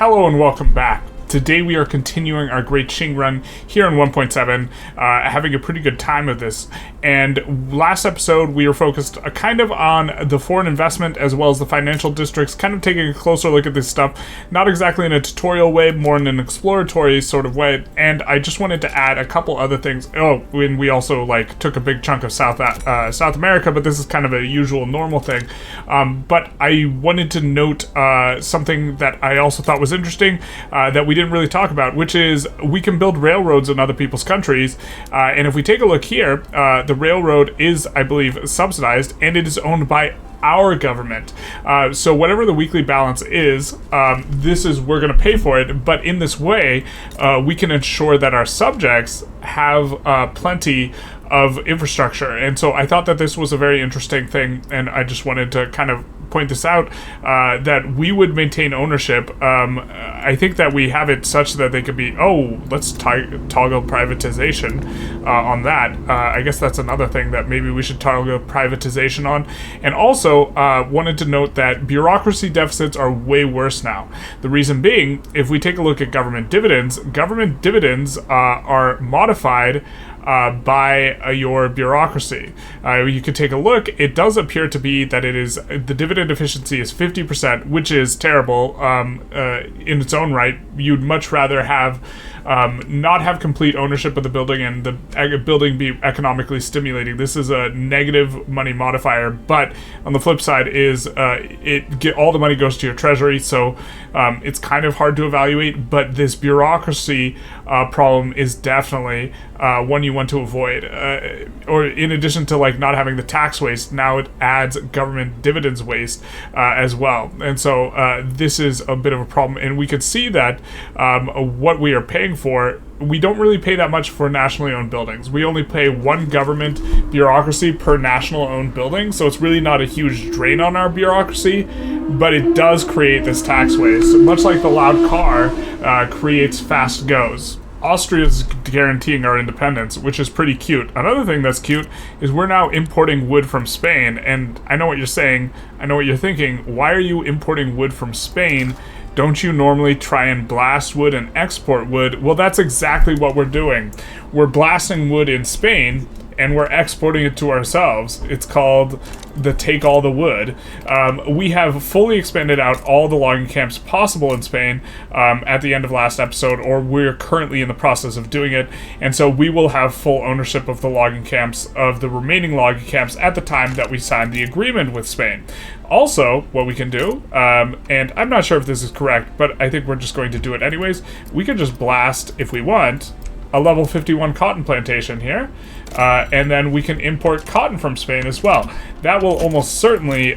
Hello and welcome back. Today we are continuing our great Qing run here in 1.7, having a pretty good time of this. And last episode we were focused kind of on the foreign investment as well as the financial districts, kind of taking a closer look at this stuff, not exactly in a tutorial way, more in an exploratory sort of way. And I just wanted to add a couple other things. Oh, when we also took a big chunk of South America, but this is kind of a usual normal thing. But I wanted to note something that I also thought was interesting that we didn't really talk about, which is we can build railroads in other people's countries, and if we take a look here, the railroad is, I believe, subsidized, and it is owned by our government. So whatever the weekly balance is, we're going to pay for it, but in this way, we can ensure that our subjects have plenty of infrastructure. And so I thought that this was a very interesting thing, and I just wanted to kind of point this out, that we would maintain ownership. I think that we have it such that they could be, let's toggle privatization on that. I guess that's another thing that maybe we should toggle privatization on. And also wanted to note that bureaucracy deficits are way worse now. The reason being, if we take a look at government dividends are modified by your bureaucracy. You could take a look. It does appear to be that the dividend efficiency is 50%, which is terrible in its own right. You'd much rather have not have complete ownership of the building and the building be economically stimulating. This is a negative money modifier, but on the flip side is all the money goes to your treasury, so it's kind of hard to evaluate, but this bureaucracy problem is definitely one you want to avoid. Or in addition to not having the tax waste, now it adds government dividends waste as well. And so this is a bit of a problem, and we could see that what we are paying for, we don't really pay that much for nationally owned buildings. We only pay one government bureaucracy per national owned building, so it's really not a huge drain on our bureaucracy, but it does create this tax waste. Much like the loud car creates fast goes. Austria's guaranteeing our independence, which is pretty cute. Another thing that's cute is we're now importing wood from Spain, and I know what you're saying, I know what you're thinking. Why are you importing wood from Spain? Don't you normally try and blast wood and export wood? Well, that's exactly what we're doing. We're blasting wood in Spain, and we're exporting it to ourselves. It's called the Take All the Wood. We have fully expanded out all the logging camps possible in Spain at the end of last episode, or we're currently in the process of doing it, and so we will have full ownership of the logging camps, of the remaining logging camps, at the time that we sign the agreement with Spain. Also, what we can do, and I'm not sure if this is correct, but I think we're just going to do it anyways, we can just blast, if we want, a level 51 cotton plantation here, and then we can import cotton from Spain as well. That will almost certainly,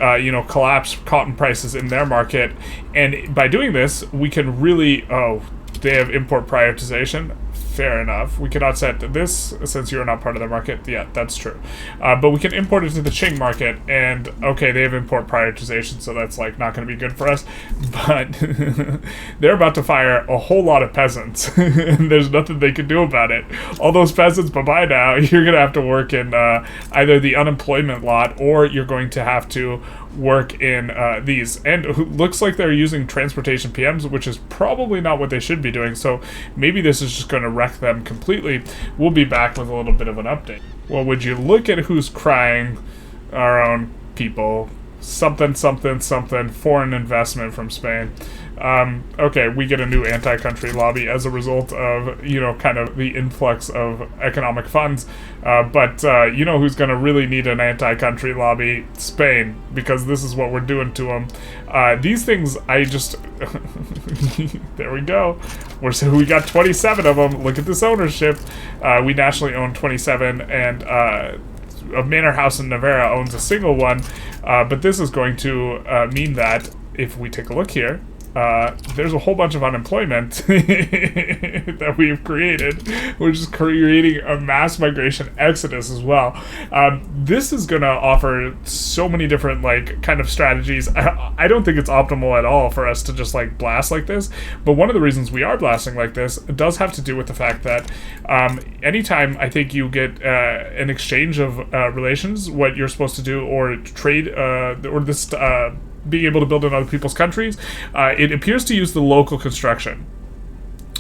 collapse cotton prices in their market, and by doing this, we can really, they have import prioritization. Fair enough. We cannot set this since you're not part of the market. Yeah, that's true. But we can import it to the Qing market, and okay, they have import prioritization, so that's not going to be good for us. But they're about to fire a whole lot of peasants, and there's nothing they can do about it. All those peasants, bye-bye now. You're going to have to work in either the unemployment lot, or you're going to have to work in these. And it looks like they're using transportation PMs, which is probably not what they should be doing, so maybe this is just going to wreck them completely. We'll be back with a little bit of an update. Well, would you look at who's crying? Our own people. Something, something, something. Foreign investment from Spain. Okay, we get a new anti-country lobby as a result of, kind of the influx of economic funds. But who's going to really need an anti-country lobby? Spain, because this is what we're doing to them. These things, there we go. We got 27 of them. Look at this ownership. We nationally own 27, and a manor house in Navarra owns a single one. But this is going to mean that if we take a look here, there's a whole bunch of unemployment that we've created. We're just creating a mass migration exodus as well. This is going to offer so many different kind of strategies. I don't think it's optimal at all for us to just blast like this, but one of the reasons we are blasting like this does have to do with the fact that anytime I think you get an exchange of relations, what you're supposed to do, or trade, or this being able to build in other people's countries. It appears to use the local construction.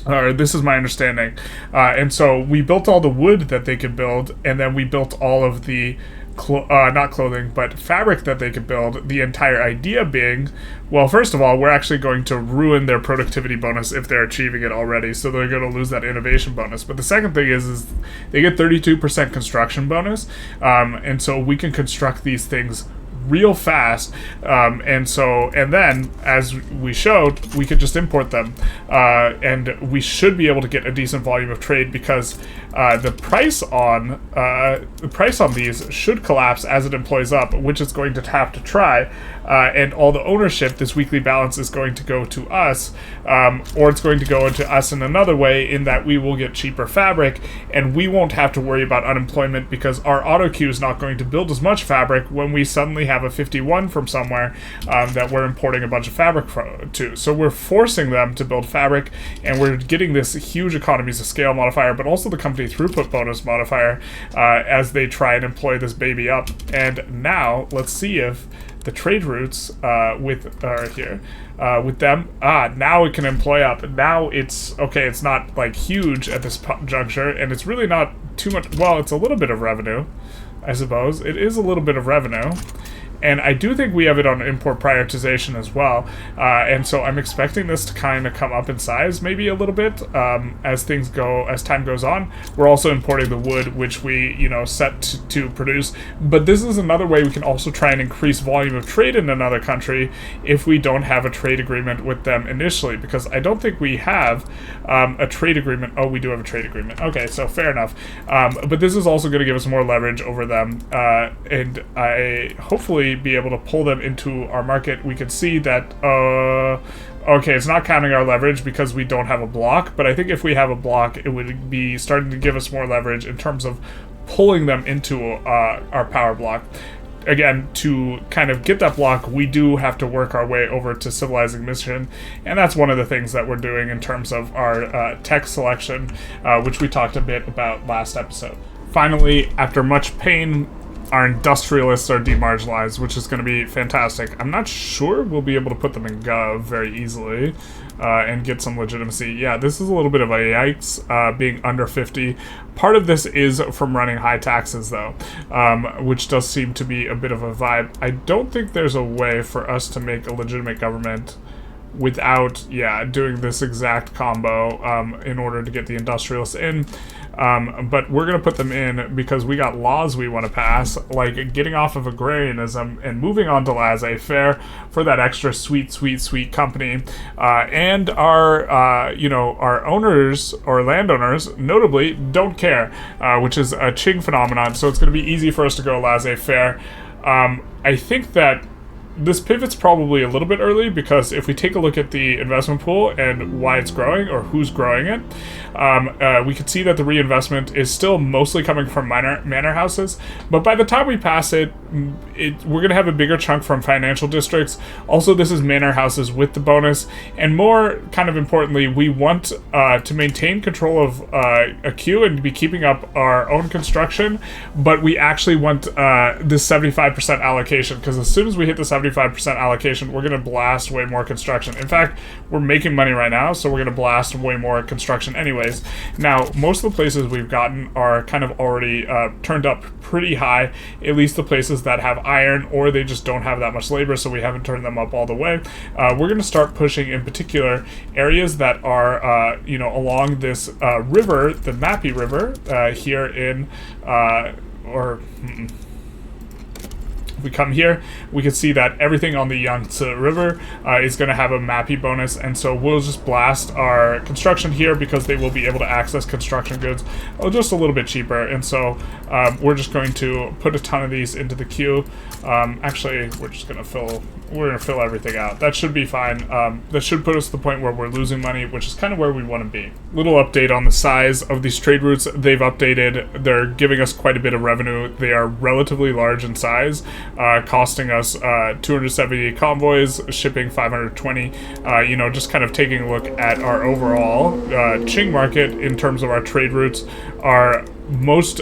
This is my understanding. And so we built all the wood that they could build, and then we built all of the not clothing, but fabric that they could build. The entire idea being, well, first of all, we're actually going to ruin their productivity bonus if they're achieving it already, so they're going to lose that innovation bonus. But the second thing is they get 32% construction bonus, and so we can construct these things real fast, and then, as we showed, we could just import them, and we should be able to get a decent volume of trade, because the price on these should collapse as it employs up, which it's going to have to try, and all the ownership, this weekly balance, is going to go to us, or it's going to go into us in another way, in that we will get cheaper fabric, and we won't have to worry about unemployment, because our auto queue is not going to build as much fabric when we suddenly have a 51 from somewhere that we're importing a bunch of fabric to. So we're forcing them to build fabric, and we're getting this huge economies of scale modifier, but also the company throughput bonus modifier as they try and employ this baby up. And now let's see if the trade routes with them, now it can employ up. Now it's okay, it's not like huge at this juncture, and it's really not too much. Well, it's a little bit of revenue, I suppose. It is a little bit of revenue. And I do think we have it on import prioritization as well. And so I'm expecting this to kind of come up in size maybe a little bit as time goes on. We're also importing the wood, which we, set to produce. But this is another way we can also try and increase volume of trade in another country if we don't have a trade agreement with them initially. Because I don't think we have a trade agreement. Oh, we do have a trade agreement. Okay, so fair enough. But this is also going to give us more leverage over them. And I hopefully be able to pull them into our market. We can see that okay, it's not counting our leverage because we don't have a block, but I think if we have a block, it would be starting to give us more leverage in terms of pulling them into our power block. Again, to kind of get that block, we do have to work our way over to civilizing mission, and that's one of the things that we're doing in terms of our tech selection, which we talked a bit about last episode. Finally, after much pain, our industrialists are demarginalized, which is going to be fantastic. I'm not sure we'll be able to put them in Gov very easily and get some legitimacy. Yeah, this is a little bit of a yikes, being under 50. Part of this is from running high taxes, though, which does seem to be a bit of a vibe. I don't think there's a way for us to make a legitimate government without, doing this exact combo in order to get the industrialists in. But we're going to put them in because we got laws we want to pass, like getting off of agrarianism and moving on to laissez-faire for that extra sweet company. And our owners or landowners, notably, don't care, which is a Qing phenomenon. So it's going to be easy for us to go laissez-faire. I think that this pivot's probably a little bit early, because if we take a look at the investment pool and why it's growing or who's growing it, we can see that the reinvestment is still mostly coming from manor houses. But by the time we pass it, we're going to have a bigger chunk from financial districts. Also, this is manor houses with the bonus. And more kind of importantly, we want to maintain control of a queue and be keeping up our own construction. But we actually want this 75% allocation, because as soon as we hit the 75% allocation, we're going to blast way more construction. In fact, we're making money right now, so we're going to blast way more construction anyways. Now, most of the places we've gotten are kind of already turned up pretty high, at least the places that have iron, or they just don't have that much labor, so we haven't turned them up all the way. We're going to start pushing, in particular, areas that are, along this river, the Mappy River, here in, we come here, we can see that everything on the Yangtze River is going to have a Mappy bonus, and so we'll just blast our construction here because they will be able to access construction goods just a little bit cheaper. And so we're just going to put a ton of these into the queue. Actually, we're going to fill everything out. That should be fine. That should put us to the point where we're losing money, which is kind of where we want to be. Little update on the size of these trade routes. They've updated. They're giving us quite a bit of revenue. They are relatively large in size, costing us 270 convoys, shipping 520. Just kind of taking a look at our overall Qing market in terms of our trade routes. Our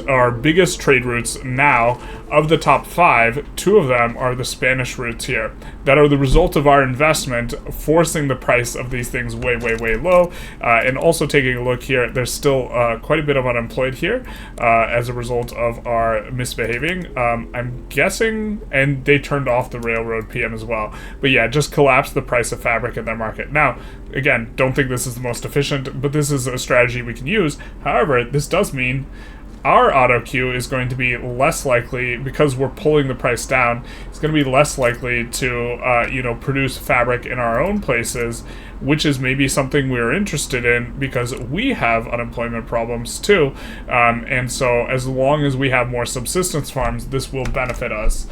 our biggest trade routes now. Of the top 5, 2 of them are the Spanish routes here that are the result of our investment forcing the price of these things way, way, way low. And also taking a look here, there's still quite a bit of unemployed here as a result of our misbehaving. I'm guessing, and they turned off the railroad PM as well. But yeah, just collapsed the price of fabric in their market. Now, again, don't think this is the most efficient, but this is a strategy we can use. However, this does mean our auto queue is going to be less likely, because we're pulling the price down, it's going to be less likely to, produce fabric in our own places, which is maybe something we're interested in because we have unemployment problems too. And so as long as we have more subsistence farms, this will benefit us.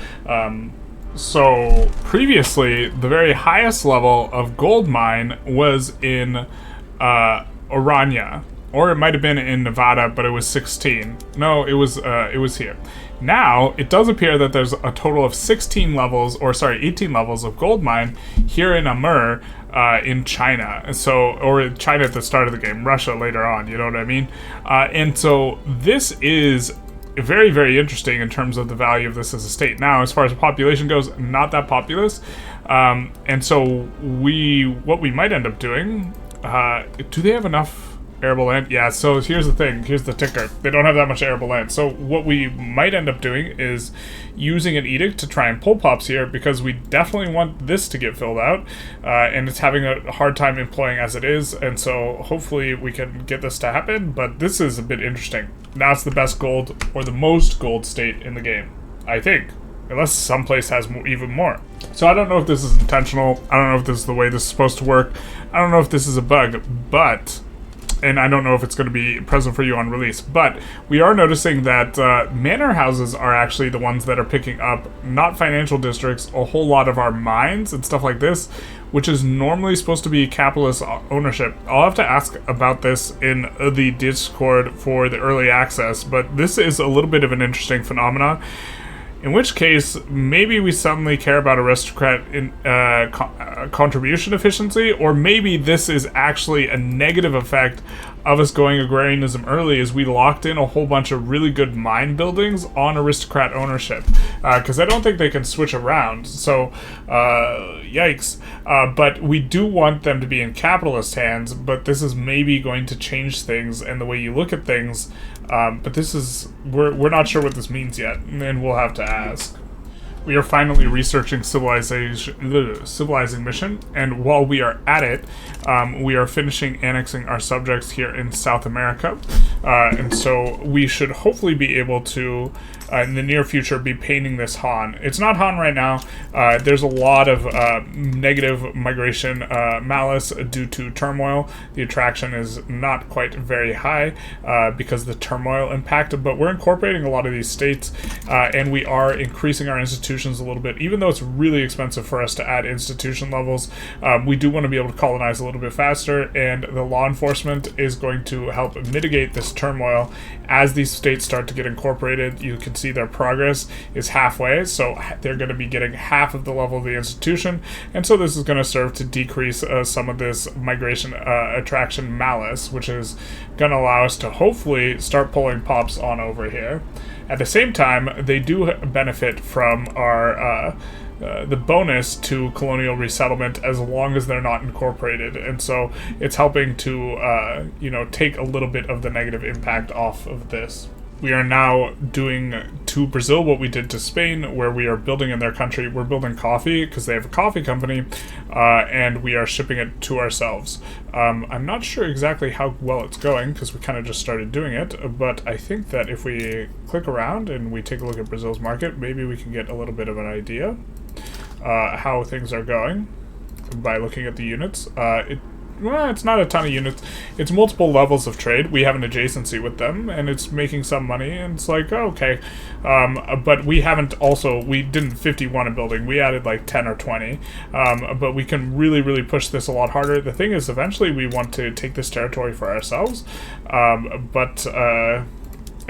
So previously, the very highest level of gold mine was in Orania. Or it might have been in Nevada, but it was 16. No, it was here. Now, it does appear that there's a total of 18 levels of gold mine here in Amur, in China. Or China at the start of the game, Russia later on, you know what I mean? And so this is very, very interesting in terms of the value of this as a state. Now, as far as the population goes, not that populous. And so what we might end up doing, do they have enough arable land? Yeah, so here's the thing. Here's the ticker. They don't have that much arable land. So what we might end up doing is using an edict to try and pull pops here, because we definitely want this to get filled out. And it's having a hard time employing as it is. And so hopefully we can get this to happen. But this is a bit interesting. Now it's the best gold, or the most gold state in the game, I think. Unless someplace has even more. So I don't know if this is intentional. I don't know if this is the way this is supposed to work. I don't know if this is a bug, and I don't know if it's going to be present for you on release, but we are noticing that manor houses are actually the ones that are picking up, not financial districts, a whole lot of our mines and stuff like this, which is normally supposed to be capitalist ownership. I'll have to ask about this in the Discord for the early access, but this is a little bit of an interesting phenomenon. In which case, maybe we suddenly care about aristocrat in contribution efficiency, or maybe this is actually a negative effect of us going agrarianism early, as we locked in a whole bunch of really good mine buildings on aristocrat ownership, because I don't think they can switch around. So, yikes. But we do want them to be in capitalist hands, but this is maybe going to change things and the way you look at things. But this is, we're not sure what this means yet, and we'll have to ask. We are finally researching civilizing mission, and while we are at it, we are finishing annexing our subjects here in South America, and so we should hopefully be able to, in the near future, be painting this Han. It's not Han right now. There's a lot of negative migration malice due to turmoil. The attraction is not quite very high because of the turmoil impact, but we're incorporating a lot of these states, and we are increasing our institutions a little bit. Even though it's really expensive for us to add institution levels, we do want to be able to colonize a little bit faster, and the law enforcement is going to help mitigate this turmoil as these states start to get incorporated. You can see their progress is halfway, so they're going to be getting half of the level of the institution, and so this is going to serve to decrease some of this migration attraction malice, which is going to allow us to hopefully start pulling pops on over here. At the same time, they do benefit from our the bonus to colonial resettlement as long as they're not incorporated, and so it's helping to take a little bit of the negative impact off of this. We are now doing to Brazil what we did to Spain, where we are building in their country. We're building coffee because they have a coffee company, and we are shipping it to ourselves. I'm not sure exactly how well it's going because we kind of just started doing it, but I think that if we click around and we take a look at Brazil's market, maybe we can get a little bit of an idea how things are going by looking at the units. It's not a ton of units. It's multiple levels of trade. We have an adjacency with them, and it's making some money, and it's like, oh, okay. But we didn't 51 a building. We added like 10 or 20. But we can really, really push this a lot harder. The thing is, eventually we want to take this territory for ourselves.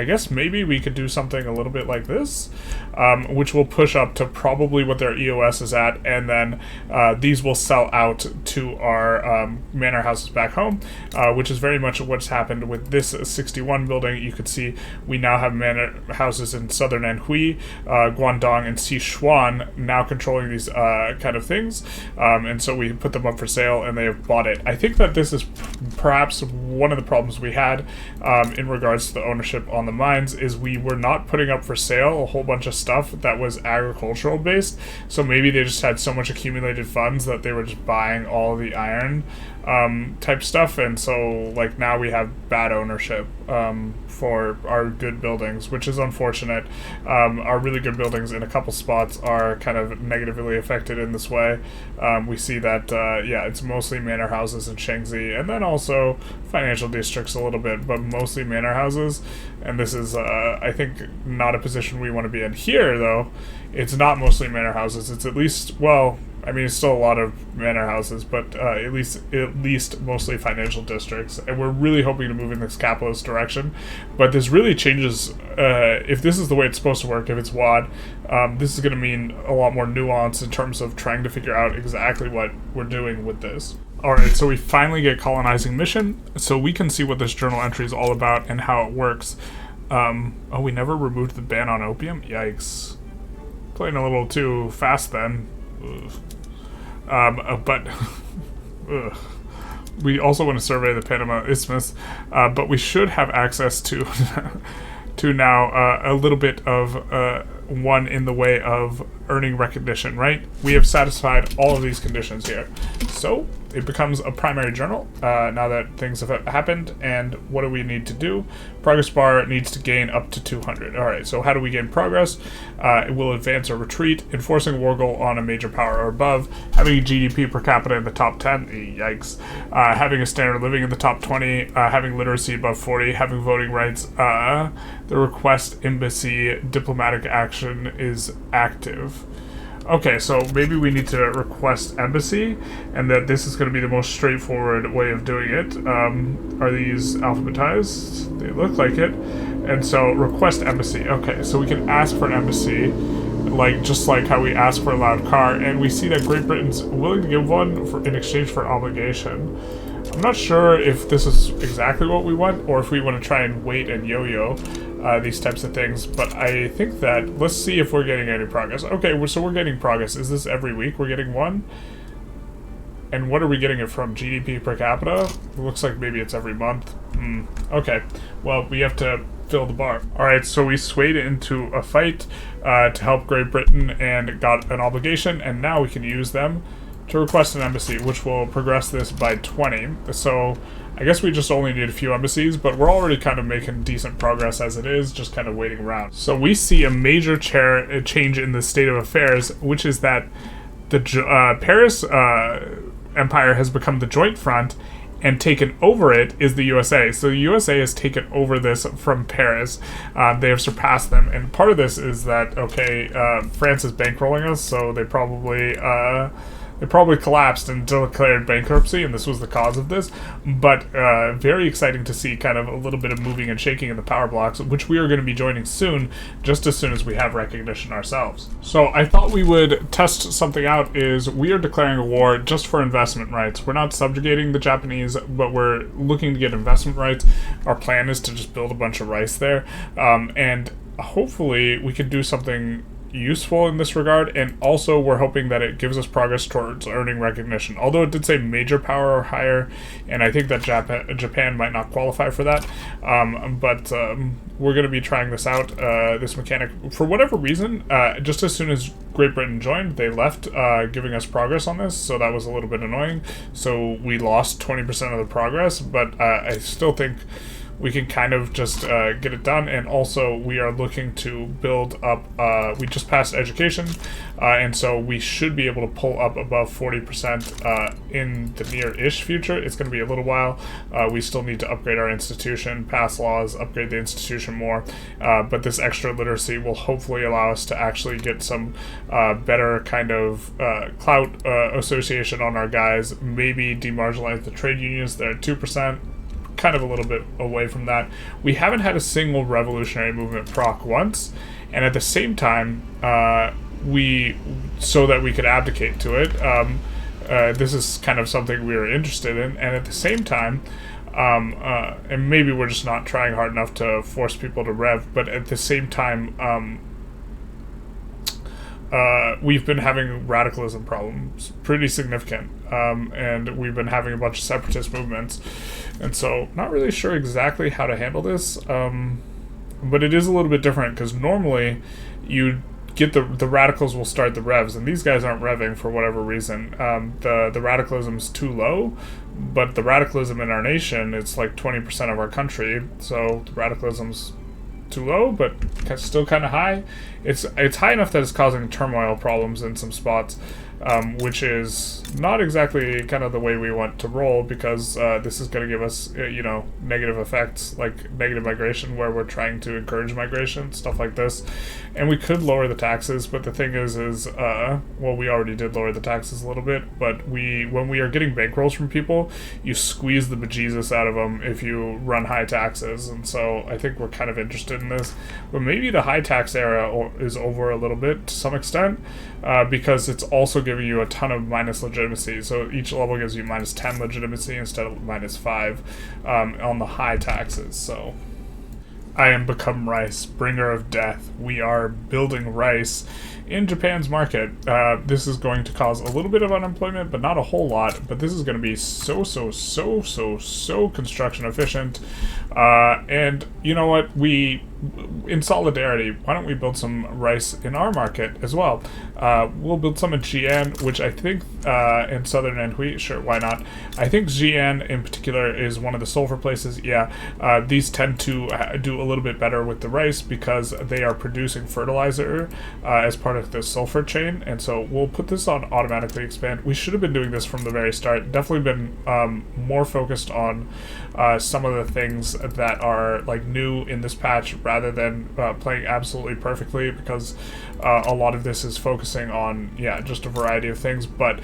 I guess maybe we could do something a little bit like this, which will push up to probably what their EOS is at, and then these will sell out to our manor houses back home, which is very much what's happened with this 61 building. You could see we now have manor houses in southern Anhui, Guangdong, and Sichuan now controlling these kind of things, and so we put them up for sale, and they have bought it. I think that this is perhaps one of the problems we had in regards to the ownership on the mines, is we were not putting up for sale a whole bunch of stuff that was agricultural based, so maybe they just had so much accumulated funds that they were just buying all the iron type stuff, and so like now we have bad ownership for our good buildings, which is unfortunate. Our really good buildings in a couple spots are kind of negatively affected in this way. We see that yeah, it's mostly manor houses in Shaanxi, and then also financial districts a little bit, but mostly manor houses, and this is I think not a position we want to be in. Here though, it's not mostly manor houses, it's at least, well, I mean, it's still a lot of manor houses, but at least mostly financial districts, and we're really hoping to move in this capitalist direction. But this really changes, if this is the way it's supposed to work, if it's WAD, this is going to mean a lot more nuance in terms of trying to figure out exactly what we're doing with this. Alright, so we finally get colonizing mission, so we can see what this journal entry is all about and how it works. Oh, we never removed the ban on opium? Yikes. Playing a little too fast then. But we also want to survey the Panama Isthmus, but we should have access to to now a little bit of one in the way of earning recognition, right? We have satisfied all of these conditions here, so it becomes a primary journal now that things have happened. And what do we need to do? Progress bar needs to gain up to 200. All right, so how do we gain progress? It will advance or retreat, enforcing a war goal on a major power or above, having a GDP per capita in the top 10, yikes, having a standard of living in the top 20, having literacy above 40, having voting rights, the request embassy diplomatic action is active. Okay, so maybe we need to request embassy, and that this is going to be the most straightforward way of doing it. Are these alphabetized? They look like it. And so request embassy. Okay, so we can ask for an embassy, just like how we ask for a loud car, and we see that Great Britain's willing to give one in exchange for an obligation. I'm not sure if this is exactly what we want, or if we want to try and wait and yo-yo these types of things, but I think that, let's see if we're getting any progress. Okay, so we're getting progress. Is this every week we're getting one? And what are we getting it from? GDP per capita? It looks like maybe it's every month. Okay, well, we have to fill the bar. Alright, so we swayed into a fight to help Great Britain and got an obligation, and now we can use them to request an embassy, which will progress this by 20. So I guess we just only need a few embassies, but we're already kind of making decent progress as it is, just kind of waiting around. So we see a major change in the state of affairs, which is that the Paris Empire has become the joint front, and taken over it is the USA. So the USA has taken over this from Paris. They have surpassed them, and part of this is that, okay, France is bankrolling us, so they probably collapsed and declared bankruptcy, and this was the cause of this. But very exciting to see kind of a little bit of moving and shaking in the power blocks, which we are going to be joining soon, just as soon as we have recognition ourselves. So I thought we would test something out. Is we are declaring a war just for investment rights. We're not subjugating the Japanese, but we're looking to get investment rights. Our plan is to just build a bunch of rice there, and hopefully we can do something useful in this regard, and also we're hoping that it gives us progress towards earning recognition, although it did say major power or higher, and I think that Japan might not qualify for that, but we're going to be trying this out, this mechanic. For whatever reason, just as soon as Great Britain joined, they left giving us progress on this, so that was a little bit annoying, so we lost 20% of the progress, but I still think we can kind of just get it done. And also we are looking to build up, we just passed education, and so we should be able to pull up above 40% in the near-ish future. It's going to be a little while. We still need to upgrade our institution, pass laws, upgrade the institution more, but this extra literacy will hopefully allow us to actually get some better kind of clout association on our guys, maybe demarginalize the trade unions. They're at 2%. kind of a little bit away from that. We haven't had a single revolutionary movement proc once, and at the same time, so that we could abdicate to it, this is kind of something we were interested in, and at the same time, and maybe we're just not trying hard enough to force people to rev, but at the same time, we've been having radicalism problems, pretty significant, and we've been having a bunch of separatist movements, and so not really sure exactly how to handle this, but it is a little bit different, because normally you get the radicals will start the revs, and these guys aren't revving for whatever reason. The radicalism's too low, but the radicalism in our nation, it's like 20% of our country, so the radicalism's too low, but still kind of high. It's high enough that it's causing turmoil problems in some spots, which is not exactly kind of the way we want to roll, because this is going to give us, negative effects, like negative migration, where we're trying to encourage migration, stuff like this. And we could lower the taxes, but the thing is we already did lower the taxes a little bit, but when we are getting bankrolls from people, you squeeze the bejesus out of them if you run high taxes, and so I think we're kind of interested in this. But maybe the high tax era is over a little bit to some extent, because it's also giving you a ton of minus legitimacy. So each level gives you minus 10 legitimacy instead of minus 5 on the high taxes. So I am become rice, bringer of death. We are building rice in Japan's market. This is going to cause a little bit of unemployment, but not a whole lot. But this is going to be so construction efficient. And you know what? In solidarity, why don't we build some rice in our market as well? We'll build some in Djenne, which I think in southern Anhui, sure, why not? I think Djenne in particular is one of the sulfur places. Yeah, these tend to do a little bit better with the rice because they are producing fertilizer as part of the sulfur chain, and so we'll put this on automatically expand. We should have been doing this from the very start. Definitely been more focused on some of the things that are like new in this patch, rather than playing absolutely perfectly, because a lot of this is focusing on just a variety of things. But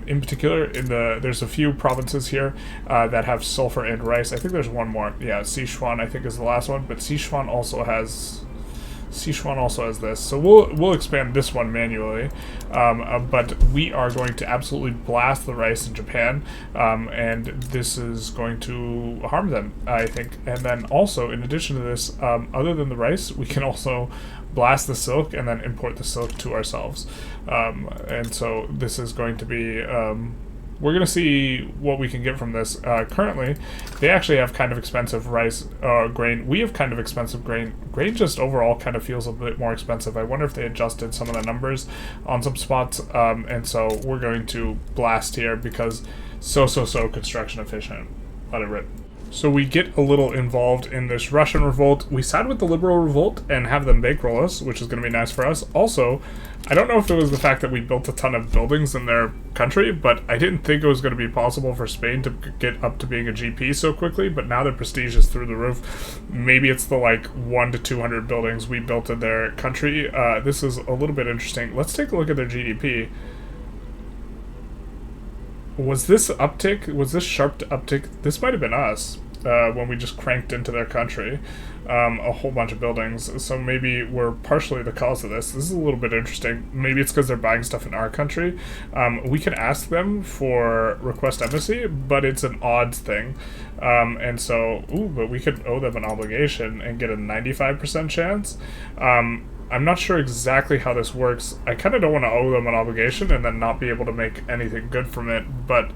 in particular, there's a few provinces here that have sulfur and rice. I think there's one more. Yeah, Sichuan I think is the last one, but Sichuan also has this, so we'll expand this one manually, but we are going to absolutely blast the rice in Japan, and this is going to harm them, I think. And then also, in addition to this, other than the rice, we can also blast the silk and then import the silk to ourselves, and so this is going to be we're going to see what we can get from this. Currently, they actually have kind of expensive rice grain. We have kind of expensive grain. Grain just overall kind of feels a bit more expensive. I wonder if they adjusted some of the numbers on some spots. And so we're going to blast here because so construction efficient. Let it rip. So we get a little involved in this Russian revolt. We side with the liberal revolt and have them bankroll us, which is going to be nice for us. Also, I don't know if it was the fact that we built a ton of buildings in their country, but I didn't think it was going to be possible for Spain to get up to being a GP so quickly, but now their prestige is through the roof. Maybe it's the 1 to 200 buildings we built in their country. This is a little bit interesting. Let's take a look at their GDP. Was this sharp uptick? This might have been us when we just cranked into their country a whole bunch of buildings. So maybe we're partially the cause of this. This is a little bit interesting. Maybe it's because they're buying stuff in our country. We can ask them for request embassy, but it's an odds thing. And so, but we could owe them an obligation and get a 95% chance. I'm not sure exactly how this works. I kind of don't want to owe them an obligation and then not be able to make anything good from it, but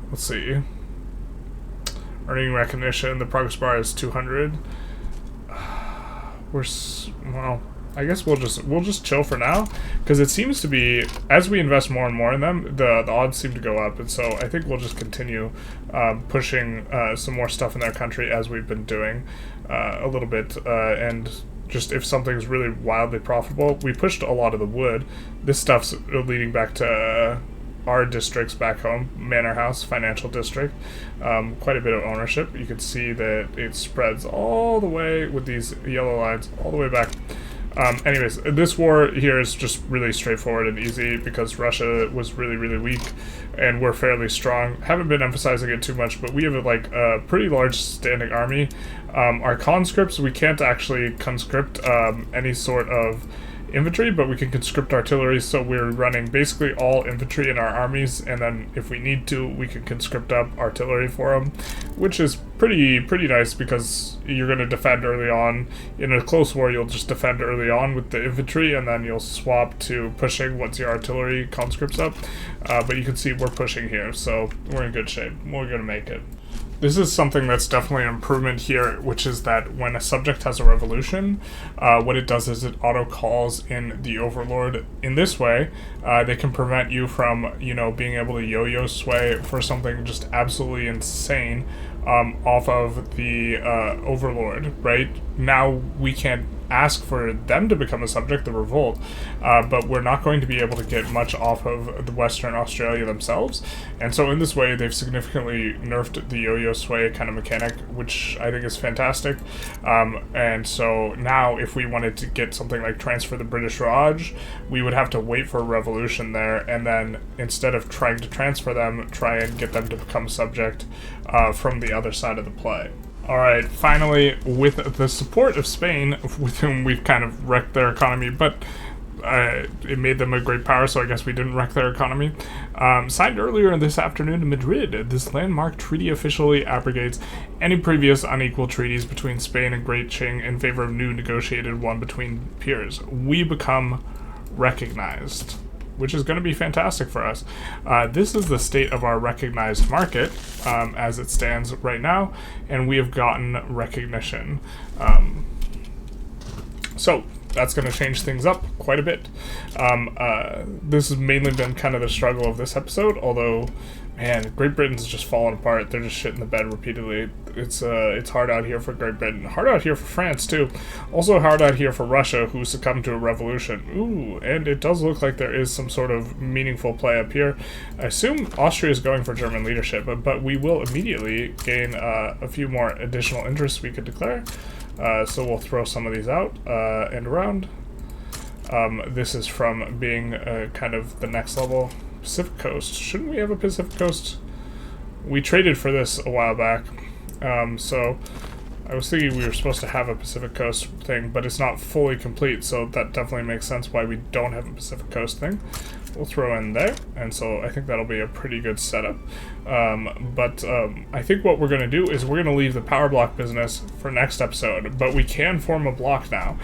let's see. Earning recognition, the progress bar is 200. Well, I guess we'll just chill for now, because it seems to be, as we invest more and more in them, the odds seem to go up, and so I think we'll just continue pushing some more stuff in their country as we've been doing a little bit, and just if something's really wildly profitable. We pushed a lot of the wood. This stuff's leading back to our districts back home, Manor House, Financial District. Quite a bit of ownership. You can see that it spreads all the way with these yellow lines, all the way back. Anyways, this war here is just really straightforward and easy because Russia was really, really weak and we're fairly strong. Haven't been emphasizing it too much, but we have like a pretty large standing army. Our conscripts, we can't actually conscript any sort of infantry, but we can conscript artillery, so we're running basically all infantry in our armies, and then if we need to, we can conscript up artillery for them, which is pretty nice because you're going to defend early on. In a close war, you'll just defend early on with the infantry, and then you'll swap to pushing once your artillery conscripts up. But you can see we're pushing here, so we're in good shape. We're going to make it. This is something that's definitely an improvement here, which is that when a subject has a revolution, what it does is it auto-calls in the overlord. In this way, they can prevent you from, being able to yo-yo sway for something just absolutely insane off of the overlord, right? Now we can't ask for them to become a subject, the revolt, but we're not going to be able to get much off of the Western Australia themselves, and so in this way they've significantly nerfed the yo-yo sway kind of mechanic, which I think is fantastic. And so now if we wanted to get something like transfer the British Raj, we would have to wait for a revolution there, and then instead of trying to transfer them, try and get them to become subject from the other side of the play. Alright, finally, with the support of Spain, with whom we've kind of wrecked their economy, but it made them a great power, so I guess we didn't wreck their economy. Signed earlier this afternoon in Madrid, this landmark treaty officially abrogates any previous unequal treaties between Spain and Great Qing in favor of new negotiated one between peers. We become recognized, which is going to be fantastic for us. This is the state of our recognized market as it stands right now, and we have gotten recognition. So that's going to change things up quite a bit. This has mainly been kind of the struggle of this episode, although, man, Great Britain's just falling apart. They're just shitting the bed repeatedly. It's hard out here for Great Britain. Hard out here for France, too. Also hard out here for Russia, who succumbed to a revolution. Ooh, and it does look like there is some sort of meaningful play up here. I assume Austria is going for German leadership, but we will immediately gain a few more additional interests we could declare. So we'll throw some of these out and around. This is from being kind of the next level. Pacific Coast. Shouldn't we have a Pacific Coast? We traded for this a while back. So I was thinking we were supposed to have a Pacific Coast thing, but it's not fully complete, so that definitely makes sense why we don't have a Pacific Coast thing. We'll throw in there, and so I think that'll be a pretty good setup. But I think what we're going to do is we're going to leave the power block business for next episode, but we can form a block now.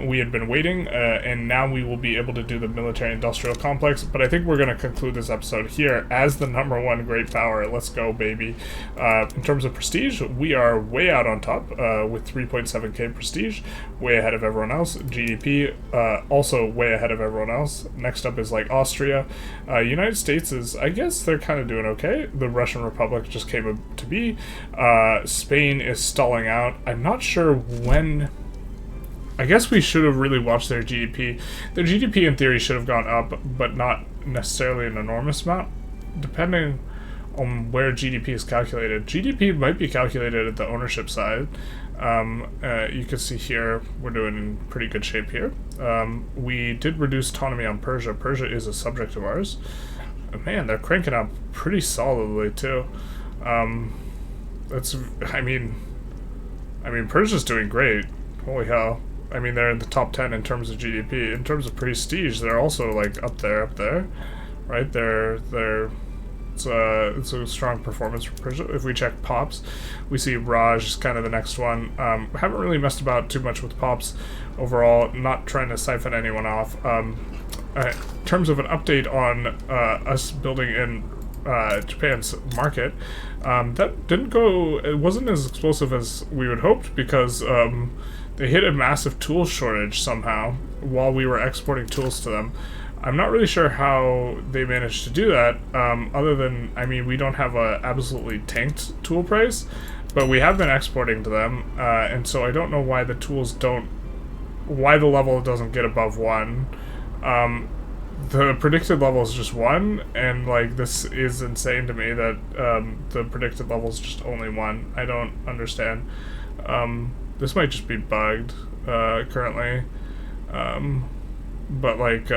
We had been waiting, and now we will be able to do the military-industrial complex, but I think we're going to conclude this episode here as the #1 great power. Let's go, baby. In terms of prestige, we are way out on top with 3.7k prestige, way ahead of everyone else. GDP, also way ahead of everyone else. Next up is like Austria. United States is, I guess they're kind of doing okay. The Russian Republic just came up to be. Spain is stalling out. I'm not sure when. I guess we should have really watched their GDP. Their GDP in theory should have gone up, but not necessarily an enormous amount, depending on where GDP is calculated. GDP might be calculated at the ownership side. You can see here we're doing in pretty good shape here. We did reduce autonomy on Persia. Persia is a subject of ours. Man, they're cranking up pretty solidly too. I mean Persia's doing great. Holy hell. I mean, they're in the top 10 in terms of GDP. In terms of prestige, they're also like up there, right? It's a strong performance for Persia. If we check Pops, we see Raj is kind of the next one. Haven't really messed about too much with Pops overall, not trying to siphon anyone off. In terms of an update on us building in Japan's market, that didn't go, it wasn't as explosive as we would hoped because they hit a massive tool shortage somehow while we were exporting tools to them. I'm not really sure how they managed to do that, other than, I mean, we don't have a absolutely tanked tool price, but we have been exporting to them, and so I don't know why the tools why the level doesn't get above 1. The predicted level is just 1, and, like, this is insane to me that the predicted level is just only 1. I don't understand. This might just be bugged, currently. But like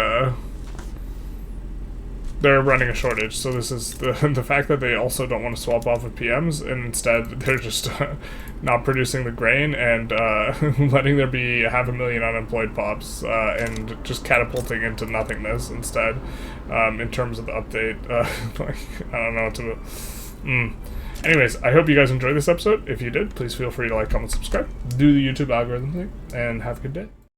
they're running a shortage, so this is the fact that they also don't want to swap off with PMs, and instead they're just not producing the grain and letting there be 500,000 unemployed pops and just catapulting into nothingness instead. In terms of the update, like I don't know what to. Anyways, I hope you guys enjoyed this episode. If you did, please feel free to like, comment, subscribe, do the YouTube algorithm thing, and have a good day.